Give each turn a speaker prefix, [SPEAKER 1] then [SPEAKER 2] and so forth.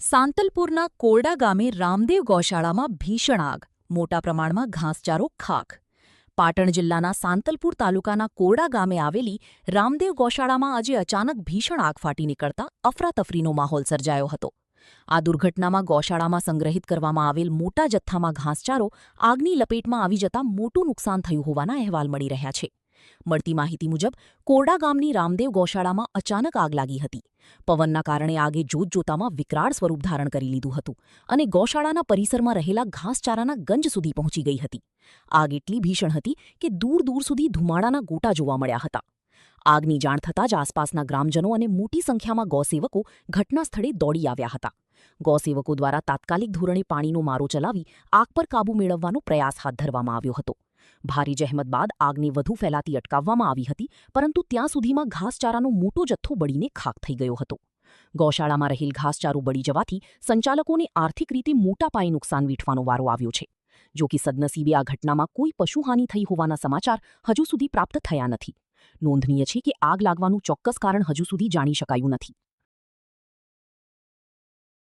[SPEAKER 1] સાંતલપુરના કોરડા ગામે રામદેવ ગૌશાળામાં ભીષણ આગ, મોટા પ્રમાણમાં ઘાસચારો ખાખ. પાટણ જિલ્લાના સાંતલપુર તાલુકાના કોરડા ગામે આવેલી રામદેવ ગૌશાળામાં આજે અચાનક ભીષણ આગ ફાટી નીકળતા અફરાતફરીનો માહોલ સર્જાયો હતો. આ દુર્ઘટનામાં ગૌશાળામાં સંગ્રહિત કરવામાં આવેલ મોટા જથ્થામાં ઘાસચારો આગની લપેટમાં આવી જતા મોટું નુકસાન થયું હોવાના અહેવાલ મળી રહ્યા છે. મળતી માહિતી મુજબ કોરડા ગામની રામદેવ ગૌશાળામાં અચાનક આગ લાગી હતી. પવનના કારણે આગે જોતજોતામાં વિકરાળ સ્વરૂપ ધારણ કરી લીધું હતું અને ગૌશાળાના પરિસરમાં રહેલા ઘાસચારાના ગંજ સુધી પહોંચી ગઈ હતી. આગ એટલી ભીષણ હતી કે દૂર દૂર સુધી ધુમાડાના ગોટા જોવા મળ્યા હતા. આગની જાણ થતાં જ આસપાસના ગ્રામજનો અને મોટી સંખ્યામાં ગૌસેવકો ઘટના સ્થળે દોડી આવ્યા હતા. ગૌસેવકો દ્વારા તાત્કાલિક ધોરણે પાણીનો મારો ચલાવી આગ પર કાબૂ મેળવવાનો પ્રયાસ હાથ ધરવામાં આવ્યો હતો. ભારે જહેમત બાદ આગને વધુ ફેલાતી અટકાવવામાં આવી હતી, પરંતુ ત્યાં સુધીમાં ઘાસચારાનો મોટો જથ્થો બળીને ખાખ થઈ ગયો હતો. ગૌશાળામાં રહેલ ઘાસચારો બળી જવાથી સંચાલકોને આર્થિક રીતે મોટા પાયે નુકસાન વેઠવાનો વારો આવ્યો છે. જો કે સદનસીબે આ ઘટનામાં કોઈ પશુહાનિ થઈ હોવાના સમાચાર હજુ સુધી પ્રાપ્ત થયા નથી. નોંધનીય છે કે આગ લાગવાનું ચોક્કસ કારણ હજુ સુધી જાણી શકાયું નથી.